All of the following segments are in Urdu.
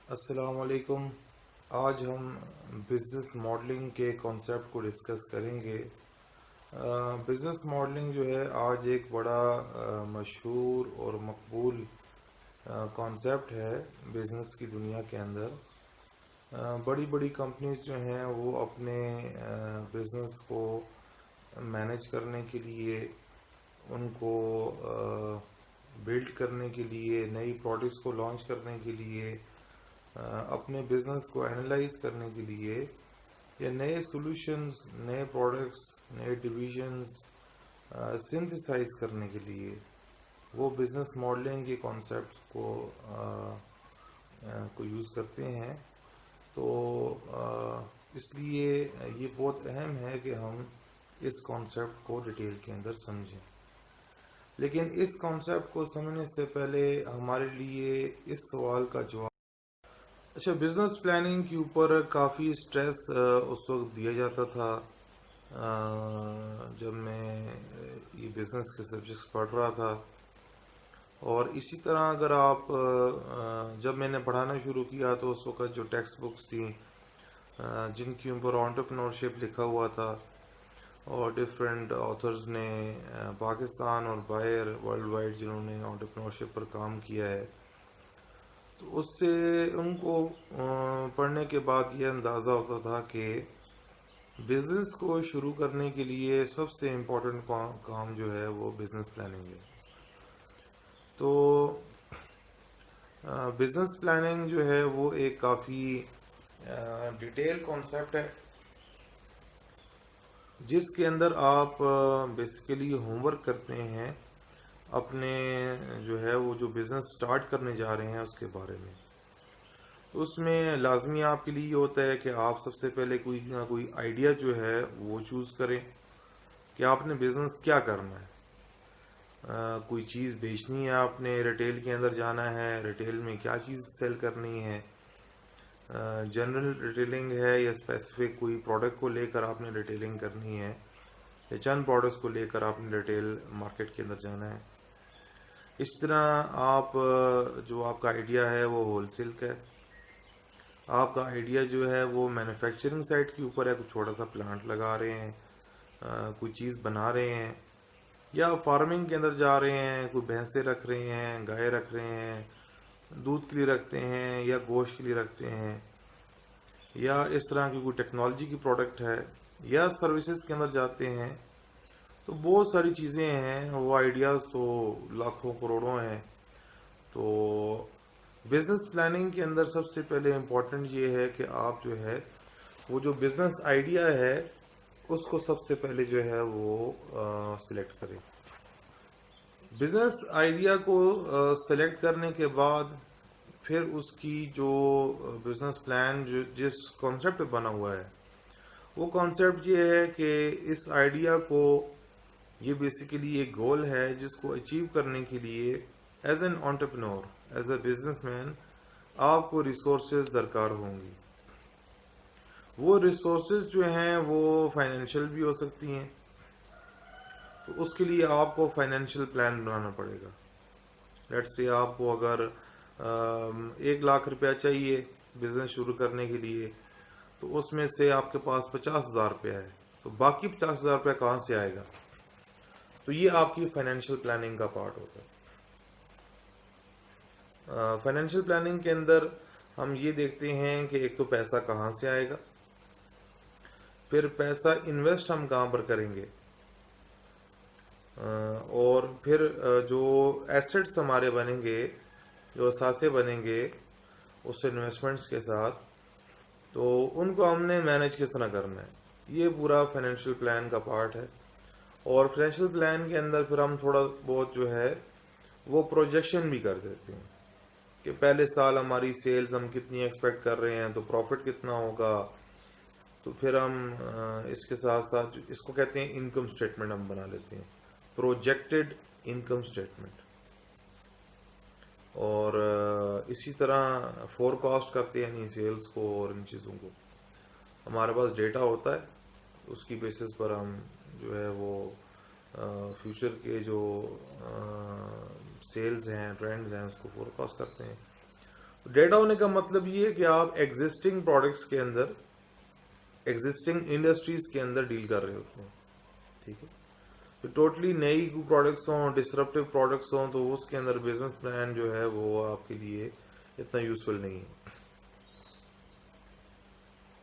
السلام علیکم۔ آج ہم بزنس ماڈلنگ کے کانسیپٹ کو ڈسکس کریں گے۔ بزنس ماڈلنگ جو ہے آج ایک بڑا مشہور اور مقبول کانسیپٹ ہے بزنس کی دنیا کے اندر۔ بڑی بڑی کمپنیز جو ہیں وہ اپنے بزنس کو مینیج کرنے کے لیے، ان کو بلڈ کرنے کے لیے، نئی پروڈکٹس کو لانچ کرنے کے لیے، اپنے بزنس کو اینالائز کرنے کے لیے، یا نئے سولوشنز، نئے پروڈکٹس، نئے ڈویژنز سنتھسائز کرنے کے لیے وہ بزنس ماڈلنگ کے کانسیپٹس کو یوز کرتے ہیں۔ تو اس لیے یہ بہت اہم ہے کہ ہم اس کانسیپٹ کو ڈیٹیل کے اندر سمجھیں۔ لیکن اس کانسیپٹ کو سمجھنے سے پہلے ہمارے لیے اس سوال کا جواب، اچھا، بزنس پلاننگ کے اوپر کافی سٹریس اس وقت دیا جاتا تھا جب میں یہ بزنس کے سبجیکٹس پڑھ رہا تھا، اور اسی طرح اگر آپ جب میں نے پڑھانا شروع کیا تو اس وقت جو ٹیکسٹ بکس تھیں جن کے اوپر انٹرپرینورشپ لکھا ہوا تھا، اور ڈفرینٹ آتھرز نے پاکستان اور باہر ورلڈ وائڈ جنہوں نے انٹرپرینورشپ پر کام کیا ہے، تو اس سے ان کو پڑھنے کے بعد یہ اندازہ ہوتا تھا کہ بزنس کو شروع کرنے کے لیے سب سے امپورٹنٹ کام جو ہے وہ بزنس پلاننگ ہے۔ تو بزنس پلاننگ جو ہے وہ ایک کافی ڈیٹیل کانسیپٹ ہے جس کے اندر آپ بیسیکلی ہوم ورک کرتے ہیں اپنے جو ہے وہ جو بزنس سٹارٹ کرنے جا رہے ہیں اس کے بارے میں۔ اس میں لازمی آپ کے لیے یہ ہوتا ہے کہ آپ سب سے پہلے کوئی نہ کوئی آئیڈیا جو ہے وہ چوز کریں کہ آپ نے بزنس کیا کرنا ہے۔ کوئی چیز بیچنی ہے، آپ نے ریٹیل کے اندر جانا ہے، ریٹیل میں کیا چیز سیل کرنی ہے، جنرل ریٹیلنگ ہے یا اسپیسیفک کوئی پروڈکٹ کو لے کر آپ نے ریٹیلنگ کرنی ہے، یا چند پروڈکٹس کو لے کر آپ نے ریٹیل مارکیٹ کے اندر جانا ہے۔ اس طرح آپ جو آپ کا آئیڈیا ہے وہ ہول سیل کا ہے، آپ کا آئیڈیا جو ہے وہ مینوفیکچرنگ سائٹ کے اوپر ہے، کوئی چھوٹا سا پلانٹ لگا رہے ہیں، کوئی چیز بنا رہے ہیں، یا فارمنگ کے اندر جا رہے ہیں، کوئی بھینسیں رکھ رہے ہیں، گائے رکھ رہے ہیں، دودھ کے لیے رکھتے ہیں یا گوشت کے لیے رکھتے ہیں، یا اس طرح کی کوئی ٹیکنالوجی کی پروڈکٹ ہے، یا سروسز کے اندر جاتے ہیں۔ تو بہت ساری چیزیں ہیں، وہ آئیڈیاز تو لاکھوں کروڑوں ہیں۔ تو بزنس پلاننگ کے اندر سب سے پہلے امپورٹنٹ یہ ہے کہ آپ جو ہے وہ جو بزنس آئیڈیا ہے اس کو سب سے پہلے جو ہے وہ سلیکٹ کریں۔ بزنس آئیڈیا کو سلیکٹ کرنے کے بعد پھر اس کی جو بزنس پلان جس کانسیپٹ پہ بنا ہوا ہے وہ کانسیپٹ یہ ہے کہ اس آئیڈیا کو، یہ بیسیکلی ایک گول ہے جس کو اچیو کرنے کے لیے as an entrepreneur, as a business man آپ کو ریسورسز درکار ہوں گی۔ وہ ریسورسز جو ہیں وہ فائنینشیل بھی ہو سکتی ہیں، تو اس کے لیے آپ کو فائنینشیل پلان بنانا پڑے گا۔ لیٹ سے آپ کو اگر 1,00,000 روپیہ چاہیے بزنس شروع کرنے کے لیے، تو اس میں سے آپ کے پاس 50,000 روپیہ ہے، تو باقی 50,000 روپیہ کہاں سے آئے گا؟ تو یہ آپ کی فائنینشیل پلاننگ کا پارٹ ہوتا ہے۔ فائنینشیل پلاننگ کے اندر ہم یہ دیکھتے ہیں کہ ایک تو پیسہ کہاں سے آئے گا، پھر پیسہ انویسٹ ہم کہاں پر کریں گے، اور پھر جو ایسٹس ہمارے بنیں گے، جو اثاثے بنیں گے اس انویسٹمنٹس کے ساتھ، تو ان کو ہم نے مینیج کس طرح کرنا ہے۔ یہ پورا فائنینشیل پلان کا پارٹ ہے۔ اور فائنینشیل پلان کے اندر پھر ہم تھوڑا بہت جو ہے وہ پروجیکشن بھی کر دیتے ہیں کہ پہلے سال ہماری سیلز ہم کتنی ایکسپیکٹ کر رہے ہیں، تو پروفٹ کتنا ہوگا۔ تو پھر ہم اس کے ساتھ ساتھ اس کو کہتے ہیں انکم سٹیٹمنٹ، ہم بنا لیتے ہیں پروجیکٹڈ انکم سٹیٹمنٹ، اور اسی طرح فور کاسٹ کرتے ہیں سیلز کو اور ان چیزوں کو۔ ہمارے پاس ڈیٹا ہوتا ہے، اس کی بیسس پر ہم جو ہے وہ فیوچر کے جو سیلز ہیں، ٹرینڈز ہیں، اس کو فور کاسٹ کرتے ہیں۔ ڈیٹا ہونے کا مطلب یہ ہے کہ آپ ایگزسٹنگ پروڈکٹس کے اندر، ایگزسٹنگ انڈسٹریز کے اندر ڈیل کر رہے ہوتے ہیں. ٹھیک ہے، تو ٹوٹلی نئی پروڈکٹس ہوں، ڈسرپٹیو پروڈکٹس ہوں، تو اس کے اندر بزنس پلان جو ہے وہ آپ کے لیے اتنا یوزفل نہیں ہے.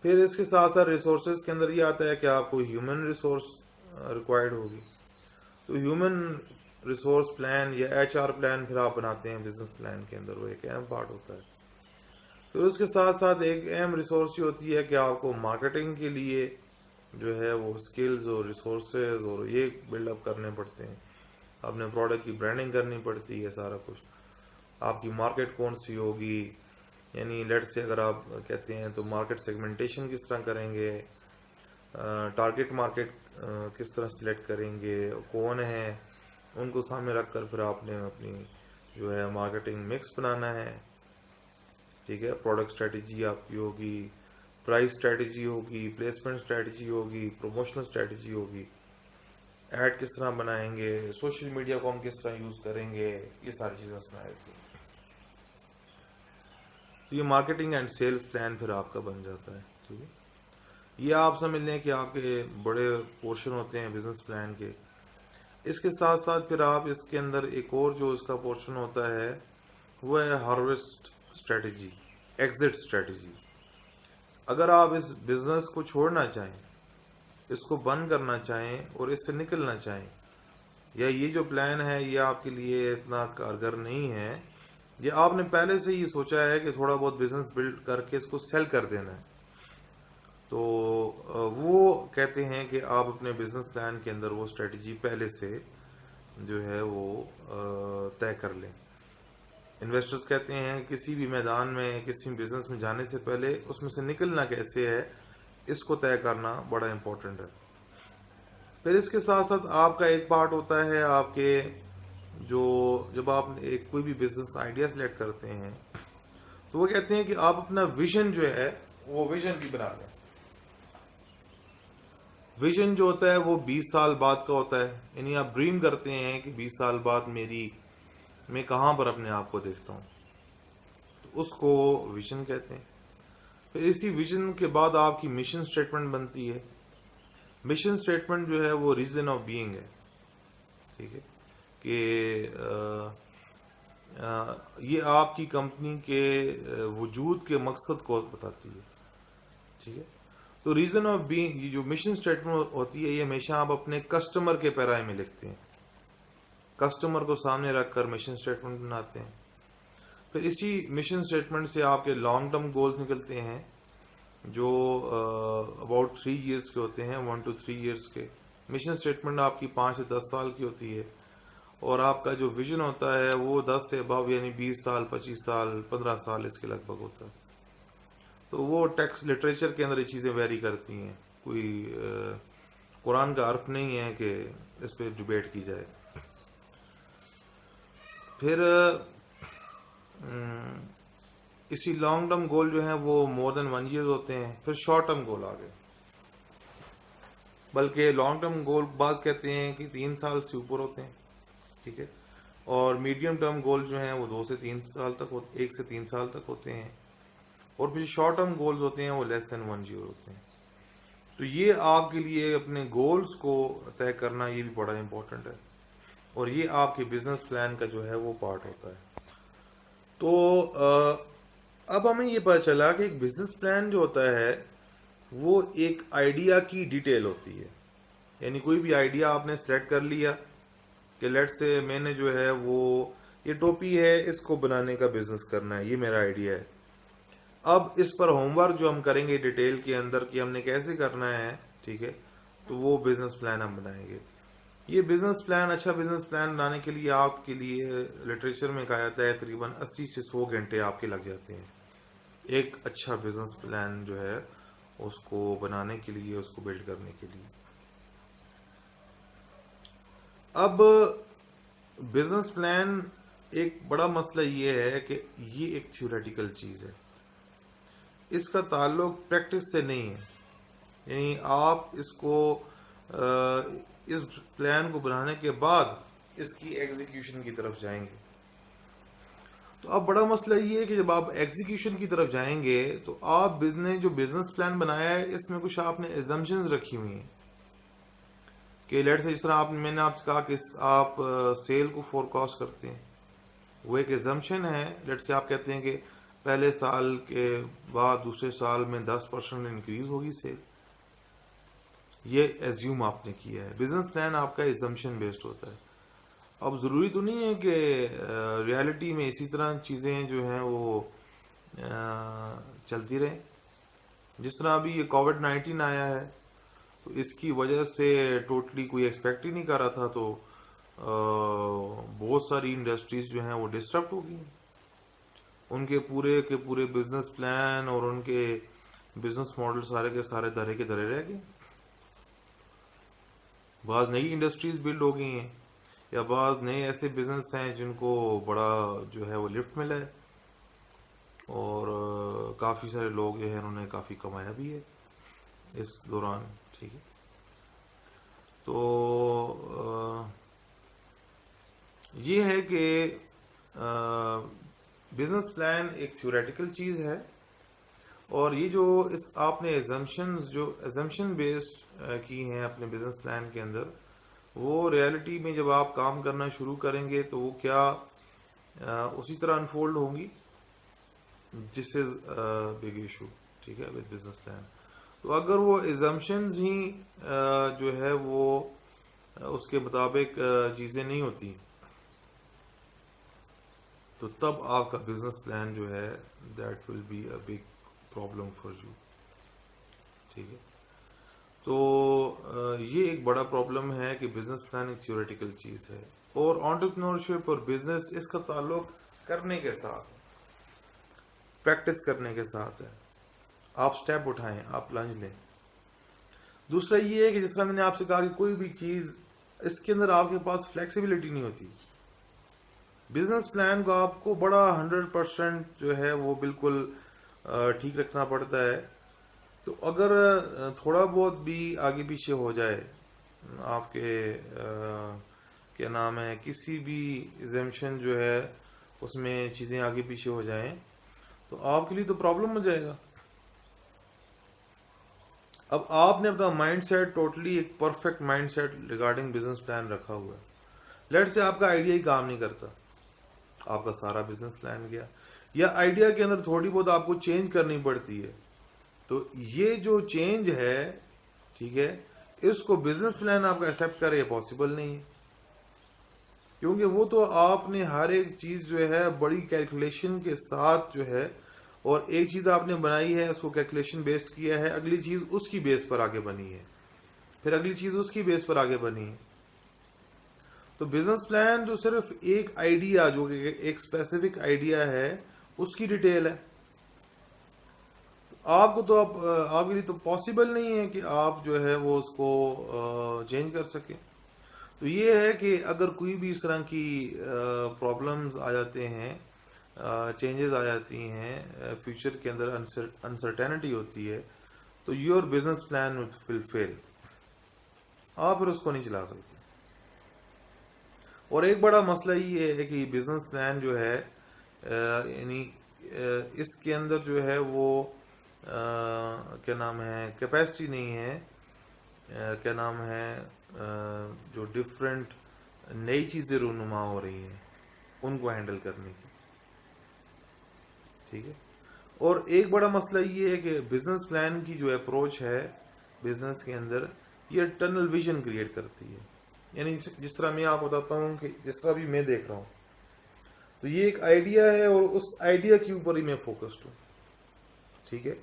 پھر اس کے ساتھ ساتھ ریسورسز کے اندر یہ آتا ہے کہ آپ کو ہیومن ریسورس ریکوائرڈ ہوگی. تو ہیومن ریسورس پلان یا ایچ آر پلان پھر آپ بناتے ہیں بزنس پلان کے اندر، وہ ایک اہم پارٹ ہوتا ہے. پھر اس کے ساتھ ساتھ ایک اہم ریسورس یہ ہوتی ہے کہ آپ کو مارکیٹنگ کے لیے جو ہے وہ اسکلز اور ریسورسز اور یہ بلڈ اپ کرنے پڑتے ہیں. اپنے پروڈکٹ کی برانڈنگ کرنی پڑتی ہے، سارا کچھ. آپ کی مارکیٹ کون سی ہوگی، یعنی لیٹ سے اگر آپ کہتے ہیں تو مارکیٹ سیگمنٹیشن کس طرح کریں گے، ٹارگٹ مارکیٹ کس طرح سلیکٹ کریں گے، کون ہے، ان کو سامنے رکھ کر پھر آپ نے اپنی جو ہے مارکیٹنگ مکس بنانا ہے. ٹھیک ہے، پروڈکٹ اسٹریٹجی آپ کی ہوگی، پرائس اسٹریٹجی ہوگی، پلیسمنٹ اسٹریٹجی ہوگی، پروموشنل اسٹریٹجی ہوگی، ایڈ کس طرح بنائیں گے، سوشل میڈیا کو ہم کس طرح یوز کریں گے، یہ ساری چیزیں اس میں آئی تھی. تو یہ مارکیٹنگ اینڈ سیلز پلان پھر آپ کا بن جاتا ہے. ٹھیک ہے، یہ آپ سمجھ لیں کہ آپ کے بڑے پورشن ہوتے ہیں بزنس پلان کے. اس کے ساتھ ساتھ پھر آپ اس کے اندر ایک اور جو اس کا پورشن ہوتا ہے وہ ہے ہارویسٹ اسٹریٹجی، ایگزٹ اسٹریٹجی. اگر آپ اس بزنس کو چھوڑنا چاہیں، اس کو بند کرنا چاہیں اور اس سے نکلنا چاہیں، یا یہ جو پلان ہے یہ آپ کے لیے اتنا کارگر نہیں ہے، یا آپ نے پہلے سے یہ سوچا ہے کہ تھوڑا بہت بزنس بلڈ کر کے اس کو سیل کر دینا ہے، تو وہ کہتے ہیں کہ آپ اپنے بزنس پلان کے اندر وہ اسٹریٹجی پہلے سے جو ہے وہ طے کر لیں. انویسٹرز کہتے ہیں کسی بھی میدان میں، کسی بزنس میں جانے سے پہلے اس میں سے نکلنا کیسے ہے، اس کو طے کرنا بڑا امپورٹنٹ ہے. پھر اس کے ساتھ ساتھ آپ کا ایک پارٹ ہوتا ہے آپ کے جو، جب آپ ایک کوئی بھی بزنس آئیڈیا سلیکٹ کرتے ہیں تو وہ کہتے ہیں کہ آپ اپنا ویژن جو ہے وہ ویژن بھی بنا لیں. ویژن جو ہوتا ہے وہ 20 سال بعد کا ہوتا ہے، یعنی آپ ڈریم کرتے ہیں کہ 20 سال بعد میں کہاں پر اپنے آپ کو دیکھتا ہوں، تو اس کو ویژن کہتے ہیں. پھر اسی ویژن کے بعد آپ کی مشن اسٹیٹمنٹ بنتی ہے. مشن اسٹیٹمنٹ جو ہے وہ ریزن آف بینگ ہے. ٹھیک ہے، کہ یہ آپ کی کمپنی کے وجود کے مقصد کو بتاتی ہے. ٹھیک ہے، تو ریزن آف بینگ، یہ جو مشن اسٹیٹمنٹ ہوتی ہے یہ ہمیشہ آپ اپنے کسٹمر کے پیرائے میں لکھتے ہیں، کسٹمر کو سامنے رکھ کر مشن اسٹیٹمنٹ بناتے ہیں. پھر اسی مشن اسٹیٹمنٹ سے آپ کے لانگ ٹرم گولز نکلتے ہیں جو اباؤٹ 3 ایئرس کے ہوتے ہیں، 1 to 3 ایئرس کے. مشن اسٹیٹمنٹ آپ کی 5 سے 10 سال کی ہوتی ہے، اور آپ کا جو ویژن ہوتا ہے وہ 10 سے ابو، یعنی 20 سال، 25 سال، 15 سال اس کے لگ بھگ ہوتا ہے. تو وہ ٹیکسٹ لٹریچر کے اندر یہ چیزیں ویری کرتی ہیں، کوئی قرآن کا حرف نہیں ہے کہ اس پہ ڈیبیٹ کی جائے. پھر اسی لانگ ٹرم گول جو ہیں وہ مور دین 1 ایئر ہوتے ہیں. پھر شارٹ ٹرم گول آ گئے، بلکہ لانگ ٹرم گول بعض کہتے ہیں کہ 3 سال سے اوپر ہوتے ہیں. ٹھیک ہے، اور میڈیم ٹرم گول جو ہیں وہ 2 سے 3 سال تک، 1 سے 3 سال تک ہوتے ہیں. اور پھر شارٹ ٹرم گولز ہوتے ہیں وہ لیس دین 1 ایئر ہوتے ہیں. تو یہ آپ کے لیے اپنے گولز کو طے کرنا یہ بھی بڑا امپورٹنٹ ہے، اور یہ آپ کے بزنس پلان کا جو ہے وہ پارٹ ہوتا ہے. تو اب ہمیں یہ پتہ چلا کہ ایک بزنس پلان جو ہوتا ہے وہ ایک آئیڈیا کی ڈیٹیل ہوتی ہے. یعنی کوئی بھی آئیڈیا آپ نے سلیکٹ کر لیا کہ لیٹ سے میں نے جو ہے وہ یہ ٹوپی ہے، اس کو بنانے کا بزنس کرنا ہے، یہ میرا آئیڈیا ہے. اب اس پر ہوم ورک جو ہم کریں گے ڈیٹیل کے اندر کہ ہم نے کیسے کرنا ہے. ٹھیک ہے، تو وہ بزنس پلان ہم بنائیں گے. یہ بزنس پلان، اچھا بزنس پلان بنانے کے لیے آپ کے لیے لٹریچر میں کہا جاتا ہے تقریباً 80 سے 100 گھنٹے آپ کے لگ جاتے ہیں ایک اچھا بزنس پلان جو ہے اس کو بنانے کے لیے، اس کو بلڈ کرنے کے لیے. اب بزنس پلان ایک بڑا مسئلہ یہ ہے کہ یہ ایک تھیوریٹیکل چیز ہے، اس کا تعلق پریکٹس سے نہیں ہے. یعنی آپ اس کو اس پلان کو بنانے کے بعد اس کی ایگزیکیوشن کی طرف جائیں گے. تو اب بڑا مسئلہ یہ ہے کہ جب آپ ایگزیکیوشن کی طرف جائیں گے تو آپ نے جو بزنس پلان بنایا ہے اس میں کچھ آپ نے ایزمپشنز رکھی ہوئی ہیں کہ لیٹ سے جس طرح میں نے آپ سے کہا کہ آپ سیل کو فور کاسٹ کرتے ہیں، وہ ایک ایزمپشن ہے. لیٹ سے آپ کہتے ہیں کہ پہلے سال کے بعد دوسرے سال میں 10% انکریز ہوگی سیل، یہ ایزیوم آپ نے کیا ہے. بزنس پلان آپ کا ایزمپشن بیسڈ ہوتا ہے. اب ضروری تو نہیں ہے کہ ریالٹی میں اسی طرح چیزیں جو ہیں وہ چلتی رہیں. جس طرح ابھی یہ کووڈ-19 آیا ہے تو اس کی وجہ سے ٹوٹلی کوئی ایکسپیکٹ ہی نہیں کر رہا تھا، تو بہت ساری انڈسٹریز جو ہیں وہ ڈسٹربٹ ہو گئی. ان کے پورے بزنس پلان اور ان کے بزنس ماڈل سارے کے سارے دھرے کے دھرے رہ گئے. بعض نئی انڈسٹریز بلڈ ہو گئی ہیں یا بعض نئے ایسے بزنس ہیں جن کو بڑا جو ہے وہ لفٹ ملا ہے، اور کافی سارے لوگ جو ہے انہوں نے کافی کمایا بھی ہے اس دوران. ٹھیک ہے، تو یہ ہے کہ بزنس پلان ایک تھیوریٹیکل چیز ہے، اور یہ جو آپ نے ایزمپشن بیسڈ کی ہیں اپنے بزنس پلان کے اندر، وہ ریالٹی میں جب آپ کام کرنا شروع کریں گے تو وہ کیا اسی طرح انفولڈ ہوں گی. دس از بگ ایشو. ٹھیک ہے، وتھ بزنس پلان. تو اگر وہ ایزمپشنز ہی جو ہے وہ اس کے مطابق چیزیں نہیں ہوتی تو تب آپ کا بزنس پلان جو ہے that will be a big problem for you. ٹھیک ہے، تو یہ ایک بڑا پرابلم ہے کہ بزنس پلان ایک تھیوریٹیکل چیز ہے، اور انٹرپرینورشپ اور بزنس اس کا تعلق کرنے کے ساتھ، پریکٹس کرنے کے ساتھ ہے. آپ سٹیپ اٹھائیں، آپ لنج لیں. دوسرا یہ ہے کہ جس طرح میں نے آپ سے کہا کہ کوئی بھی چیز اس کے اندر آپ کے پاس فلیکسیبلٹی نہیں ہوتی. بزنس پلان کو آپ کو بڑا 100% جو ہے وہ بالکل ٹھیک رکھنا پڑتا ہے. تو اگر تھوڑا بہت بھی آگے پیچھے ہو جائے آپ کے کیا نام ہے کسی بھی ایگزمپشن جو ہے اس میں چیزیں آگے پیچھے ہو جائیں تو آپ کے لیے تو پرابلم ہو جائے گا. اب آپ نے اپنا مائنڈ سیٹ ٹوٹلی ایک perfect mindset regarding business plan رکھا ہوا ہے. لیٹ سے آپ کا آئیڈیا ہی کام نہیں کرتا، آپ کا سارا بزنس پلان گیا، یا آئیڈیا کے اندر تھوڑی بہت آپ کو چینج کرنی پڑتی ہے. تو یہ جو چینج ہے، ٹھیک ہے، اس کو بزنس پلان آپ کا ایکسیپٹ کرے پاسبل نہیں ہے، کیونکہ وہ تو آپ نے ہر ایک چیز جو ہے بڑی کیلکولیشن کے ساتھ جو ہے، اور ایک چیز آپ نے بنائی ہے اس کو کیلکولیشن بیسڈ کیا ہے، اگلی چیز اس کی بیس پر آگے بنی ہے، پھر اگلی چیز اس کی بیس پر آگے بنی ہے. تو بزنس پلان جو صرف ایک آئیڈیا، جو کہ ایک اسپیسیفک آئیڈیا ہے، اس کی ڈیٹیل ہے. آپ کو تو آپ کے لیے تو پاسبل نہیں ہے کہ آپ جو ہے وہ اس کو چینج کر سکیں. تو یہ ہے کہ اگر کوئی بھی اس طرح کی پرابلمز آ جاتے ہیں، چینجز آ جاتی ہیں، فیوچر کے اندر انسرٹینٹی ہوتی ہے، تو یور بزنس پلان ول فیل. آپ پھر اس کو نہیں چلا سکتے. اور ایک بڑا مسئلہ یہ ہے کہ بزنس پلان جو ہے یعنی اس کے اندر جو ہے وہ کیا نام ہے کیپیسٹی نہیں ہے، کیا نام ہے جو ڈفرینٹ نئی چیزیں رونما ہو رہی ہیں ان کو ہینڈل کرنے کی. ٹھیک ہے، اور ایک بڑا مسئلہ یہ ہے کہ بزنس پلان کی جو اپروچ ہے بزنس کے اندر، یہ ٹنل ویژن کریٹ کرتی ہے. یعنی جس طرح میں آپ بتاتا ہوں کہ جس طرح بھی میں دیکھ رہا ہوں، تو یہ ایک آئیڈیا ہے اور اس آئیڈیا کے اوپر ہی میں فوکسڈ ہوں. ٹھیک ہے،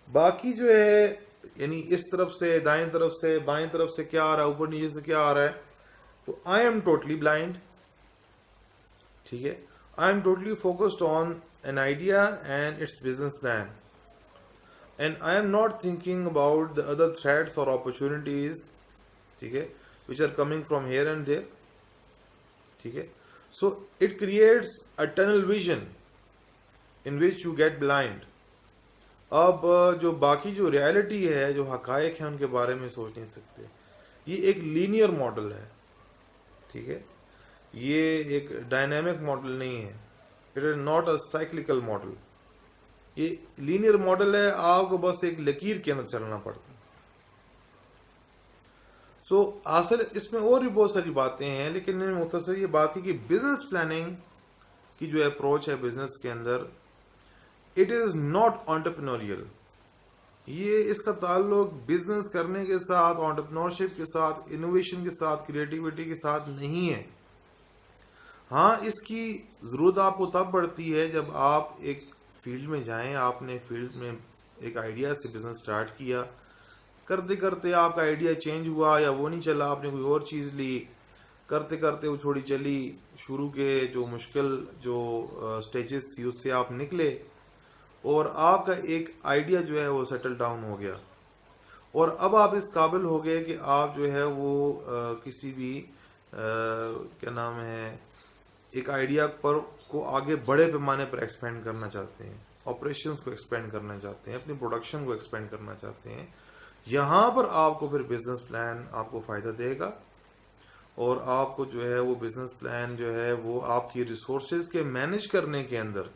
باقی جو ہے یعنی اس طرف سے دائیں طرف سے بائیں طرف سے کیا آ رہا ہے، اوپر نیچے سے کیا آ رہا ہے، تو آئی ایم ٹوٹلی بلائنڈ. ٹھیک ہے، I am totally focused on an idea and its business plan, and I am not thinking about the other threats or opportunities, okay, which are coming from here and there. Okay, so it creates a tunnel vision in which you get blind. اب جو باقی جو ریالٹی ہے، جو حقائق ہیں، ان کے بارے میں سوچ نہیں سکتے. یہ ایک لینئر ماڈل ہے. ٹھیک ہے، یہ ایک ڈائنامک ماڈل نہیں ہے. It is not a cyclical model. یہ لینئر ماڈل ہے, آپ کو بس ایک لکیر کے اندر چلنا پڑتا ہے. سو اصل اس میں اور بھی بہت ساری باتیں ہیں, لیکن میں نے مختصر یہ بات کی کہ بزنس پلاننگ کی جو اپروچ ہے بزنس کے اندر, اٹ از ناٹ انٹرپرینوریل. یہ اس کا تعلق بزنس کرنے کے ساتھ, انٹرپرینورشپ کے ساتھ, انوویشن کے ساتھ, کریٹیوٹی کے ساتھ نہیں ہے. ہاں اس کی ضرورت آپ کو تب پڑتی ہے جب آپ ایک فیلڈ میں جائیں, آپ نے فیلڈ میں ایک آئیڈیا سے بزنس سٹارٹ کیا, کرتے کرتے آپ کا آئیڈیا چینج ہوا یا وہ نہیں چلا, آپ نے کوئی اور چیز لی, کرتے کرتے وہ تھوڑی چلی, شروع کے جو مشکل جو سٹیجز تھی اس سے آپ نکلے, اور آپ کا ایک آئیڈیا جو ہے وہ سیٹل ڈاؤن ہو گیا, اور اب آپ اس قابل ہو گئے کہ آپ جو ہے وہ کسی بھی کیا نام ہے ایک آئیڈیا پر کو آگے بڑے پیمانے پر ایکسپینڈ کرنا چاہتے ہیں, آپریشنز کو ایکسپینڈ کرنا چاہتے ہیں, اپنی پروڈکشن کو ایکسپینڈ کرنا چاہتے ہیں. یہاں پر آپ کو پھر بزنس پلان آپ کو فائدہ دے گا, اور آپ کو جو ہے وہ بزنس پلان جو ہے وہ آپ کی ریسورسز کے مینیج کرنے کے اندر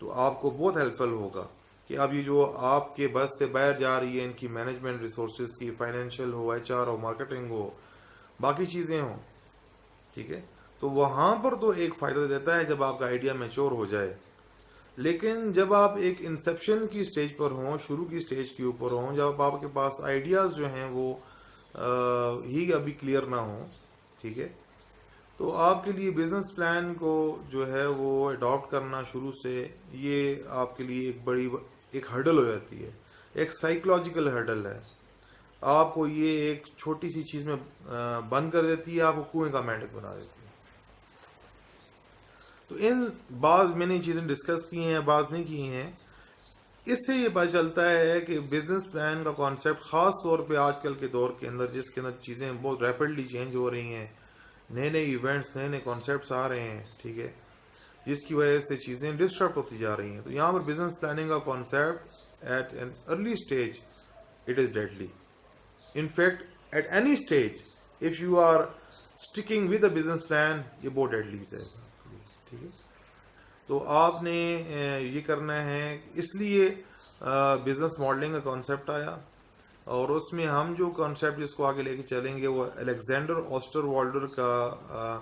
تو آپ کو بہت ہیلپ فل ہوگا کہ اب یہ جو آپ کے بس سے باہر جا رہی ہے ان کی مینجمنٹ ریسورسز کی, فائنینشیل ہو, ایچ آر ہو, مارکیٹنگ ہو, باقی چیزیں ہوں, ٹھیک ہے, تو وہاں پر تو ایک فائدہ دیتا ہے جب آپ کا آئیڈیا میچور ہو جائے. لیکن جب آپ ایک انسیپشن کی سٹیج پر ہوں, شروع کی سٹیج کے اوپر ہوں, جب آپ کے پاس آئیڈیاز جو ہیں وہ ہی ابھی کلیئر نہ ہوں, ٹھیک ہے, تو آپ کے لیے بزنس پلان کو جو ہے وہ اڈاپٹ کرنا شروع سے یہ آپ کے لیے ایک بڑی ایک ہرڈل ہو جاتی ہے, ایک سائیکولوجیکل ہرڈل ہے. آپ کو یہ ایک چھوٹی سی چیز میں بند کر دیتی ہے, آپ کو کنویں کا مینڈک بنا دیتی ہے. تو ان بعض میں نے چیزیں ڈسکس کی ہیں, بعض نہیں کی ہیں. اس سے یہ پتہ چلتا ہے کہ بزنس پلان کا کانسیپٹ خاص طور پہ آج کل کے دور کے اندر جس کے اندر چیزیں بہت ریپڈلی چینج ہو رہی ہیں, نئے نئے ایونٹس, نئے نئے کانسیپٹس آ رہے ہیں, ٹھیک ہے, جس کی وجہ سے چیزیں ڈسٹرپٹ ہوتی جا رہی ہیں. تو یہاں پر بزنس پلاننگ کا concept at an early stage it is deadly. In fact at any stage if you are sticking with a business plan یہ بہت ڈیڈلی ہو جائے گا, ٹھیک ہے. تو آپ نے یہ کرنا ہے, اس لیے بزنس ماڈلنگ کا کانسیپٹ آیا, اور اس میں ہم جو کانسیپٹ جس کو آگے لے کے چلیں گے وہ الیگزینڈر اوسٹر والڈر کا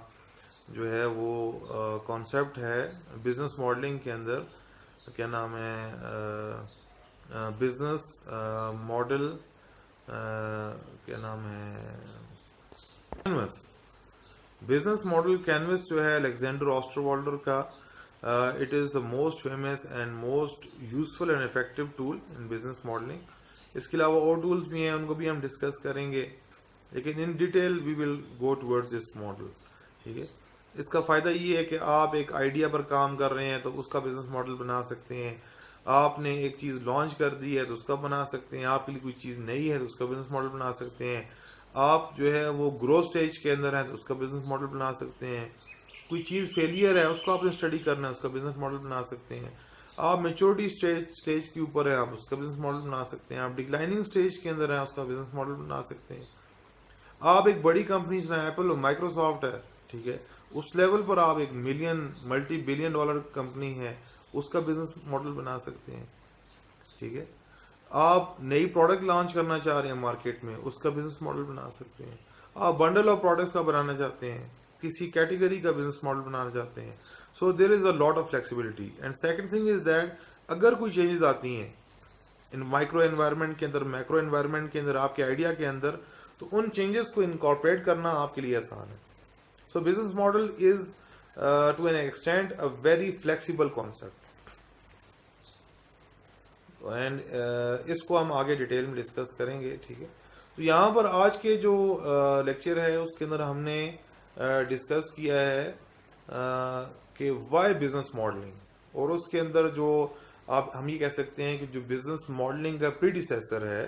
جو ہے وہ کانسیپٹ ہے بزنس ماڈلنگ کے اندر. کیا نام ہے بزنس ماڈل, کیا نام ہے کینوس, بزنس ماڈل کینوس جو ہے الیگزینڈر اوسٹر والڈر کا. It is the most famous and most useful and effective tool in business modeling. اس کے علاوہ اور ٹولز بھی ہیں, ان کو بھی ہم ڈسکس کریں گے, لیکن in detail we will go toward this model, ٹھیک ہے. اس کا فائدہ یہ ہے کہ آپ ایک آئیڈیا پر کام کر رہے ہیں تو اس کا بزنس ماڈل بنا سکتے ہیں, آپ نے ایک چیز لانچ کر دی ہے تو اس کا بنا سکتے ہیں, آپ کے لیے کوئی چیز نئی ہے تو اس کا بزنس ماڈل بنا سکتے ہیں, آپ جو ہے وہ گروتھ سٹیج کے اندر ہیں تو اس کا بزنس ماڈل بنا سکتے ہیں, کوئی چیز فیلئر ہے اس کو آپ نے اسٹڈی کرنا ہے اس کا بزنس ماڈل بنا سکتے ہیں, آپ میچورٹی سٹیج کے اوپر ہیں آپ اس کا بزنس ماڈل بنا سکتے ہیں, آپ ڈکلائننگ سٹیج کے اندر ہیں اس کا بزنس ماڈل بنا سکتے ہیں, آپ ایک بڑی کمپنی جیسے ایپل اور مائکروسافٹ ہے, ٹھیک ہے, اس لیول پر آپ ایک ملٹی بلین ڈالر کمپنی ہے اس کا بزنس ماڈل بنا سکتے ہیں, ٹھیک ہے. آپ نئی پروڈکٹ لانچ کرنا چاہ رہے ہیں مارکیٹ میں اس کا بزنس ماڈل بنا سکتے ہیں, آپ بنڈل آف پروڈکٹس کا بنانا چاہتے ہیں, کسی کیٹیگری کا بزنس ماڈل بنانا چاہتے ہیں. So there is a lot of flexibility. And second thing is that اگر کوئی چینجز آتی ہیں ان مائکرو انوائرمنٹ کے اندر, میکرو انوائرمنٹ کے اندر, آپ کے آئیڈیا کے اندر, تو ان چینجز کو انکارپوریٹ کرنا آپ کے لیے آسان ہے. So business model is to an extent a very flexible concept, and اس کو ہم آگے ڈیٹیل میں ڈسکس کریں گے, ٹھیک ہے. تو یہاں پر آج کے جو لیکچر ہے اس کے اندر ہم نے ڈسکس کیا ہے کہ وائی بزنس ماڈلنگ, اور اس کے اندر جو ہم یہ کہہ سکتے ہیں کہ جو بزنس ماڈلنگ کا پریڈیسیسر ہے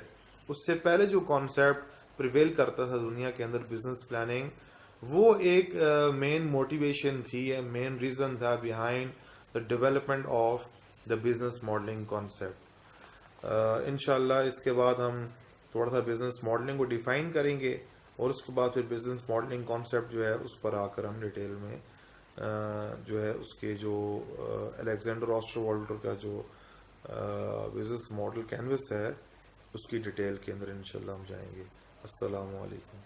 اس سے پہلے جو کانسیپٹ پریویل کرتا تھا دنیا کے اندر بزنس پلاننگ, وہ ایک مین موٹیویشن تھی, مین ریزن تھا behind the development of the business modelling concept. انشاءاللہ اس کے بعد ہم تھوڑا سا بزنس ماڈلنگ کو ڈیفائن کریں گے, اور اس کے بعد پھر بزنس ماڈلنگ کانسیپٹ جو ہے اس پر آ کر ہم ڈیٹیل میں جو ہے اس کے جو الیگزینڈر آسٹروالڈر کا جو بزنس ماڈل کینوس ہے اس کی ڈیٹیل کے اندر انشاءاللہ ہم جائیں گے. السلام علیکم.